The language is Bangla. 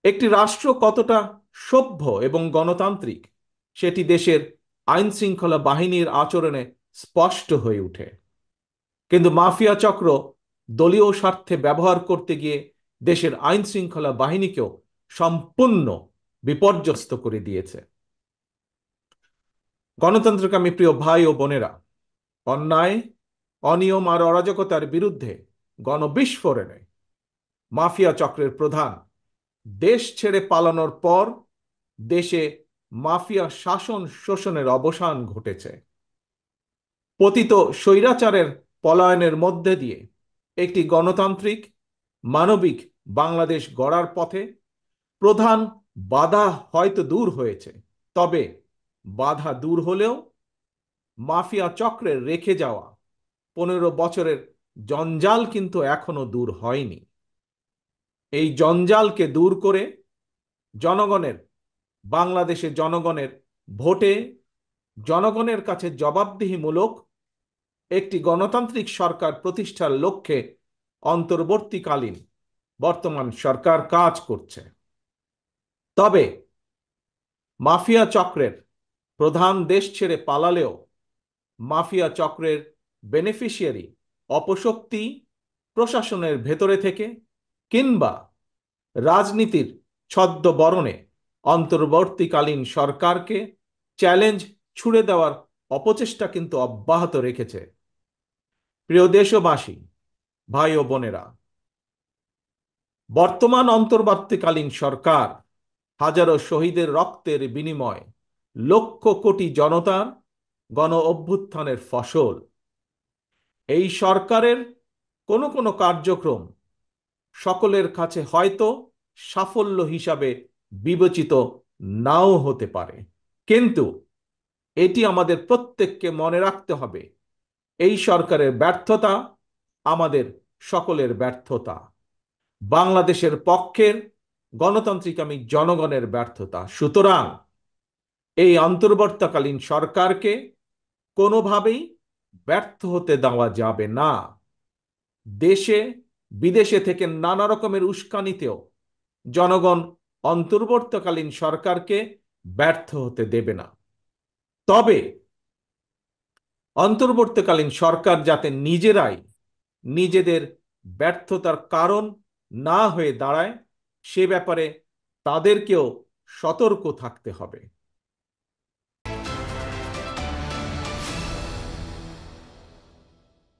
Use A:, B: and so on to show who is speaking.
A: একটি রাষ্ট্র কতটা সভ্য এবং গণতান্ত্রিক সেটি দেশের আইন শৃঙ্খলা বাহিনীর আচরণে স্পষ্ট হয়ে ওঠে। কিন্তু মাফিয়া চক্র দলীয় স্বার্থে ব্যবহার করতে গিয়ে দেশের আইন শৃঙ্খলা বাহিনীকেও সম্পূর্ণ বিপর্যস্ত করে দিয়েছে। গণতন্ত্রকামী প্রিয় ভাই ও বোনেরা, অন্যায়, অনিয়ম আর অরাজকতার বিরুদ্ধে গণবিস্ফোরণে মাফিয়া চক্রের প্রধান দেশ ছেড়ে পালানোর পর দেশে মাফিয়া শাসন শোষণের অবসান ঘটেছে। পতিত স্বৈরাচারের পলায়নের মধ্যে দিয়ে একটি গণতান্ত্রিক মানবিক বাংলাদেশ গড়ার পথে প্রধান বাধা হয়তো দূর হয়েছে, তবে বাধা দূর হলেও মাফিয়া চক্রের রেখে যাওয়া 15 বছরের জঞ্জাল কিন্তু এখনো দূর হয়নি। এই জঞ্জালকে দূর করে জনগণের বাংলাদেশে জনগণের ভোটে জনগণের কাছে জবাবদিহিমূলক একটি গণতান্ত্রিক সরকার প্রতিষ্ঠার লক্ষ্যে অন্তর্বর্তীকালীন বর্তমান সরকার কাজ করছে। তবে মাফিয়া চক্রের প্রধান দেশ ছেড়ে পালালেও মাফিয়া চক্রের বেনিফিশিয়ারি অপশক্তি প্রশাসনের ভেতরে থেকে কিংবা রাজনীতির ছদ্মবরণে অন্তর্বর্তীকালীন সরকারকে চ্যালেঞ্জ ছুড়ে দেওয়ার অপচেষ্টা কিন্তু অব্যাহত রেখেছে। প্রিয় দেশবাসী, ভাই ও বোনেরা, বর্তমান অন্তর্বর্তীকালীন সরকার হাজারো শহীদের রক্তের বিনিময় লক্ষ কোটি জনতার গণ অভ্যুত্থানের ফসল। এই সরকারের কোনো কোনো কার্যক্রম সকলের কাছে হয়তো সাফল্য হিসাবে বিবেচিত নাও হতে পারে, কিন্তু এটি আমাদের প্রত্যেককে মনে রাখতে হবে, এই সরকারের ব্যর্থতা আমাদের সকলের ব্যর্থতা, বাংলাদেশের পক্ষের গণতান্ত্রিকামী জনগণের ব্যর্থতা। সুতরাং এই অন্তর্বর্তীকালীন সরকারকে কোনোভাবেই ব্যর্থ হতে দেওয়া যাবে না। দেশে বিদেশে থেকে নানা রকমের উস্কানিতেও জনগণ অন্তর্বর্তীকালীন সরকারকে ব্যর্থ হতে দেবে না। তবে অন্তর্বর্তীকালীন সরকার যাতে নিজেরাই নিজেদের ব্যর্থতার কারণ না হয়ে দাঁড়ায়, সে ব্যাপারে তাদেরকেও সতর্ক থাকতে হবে।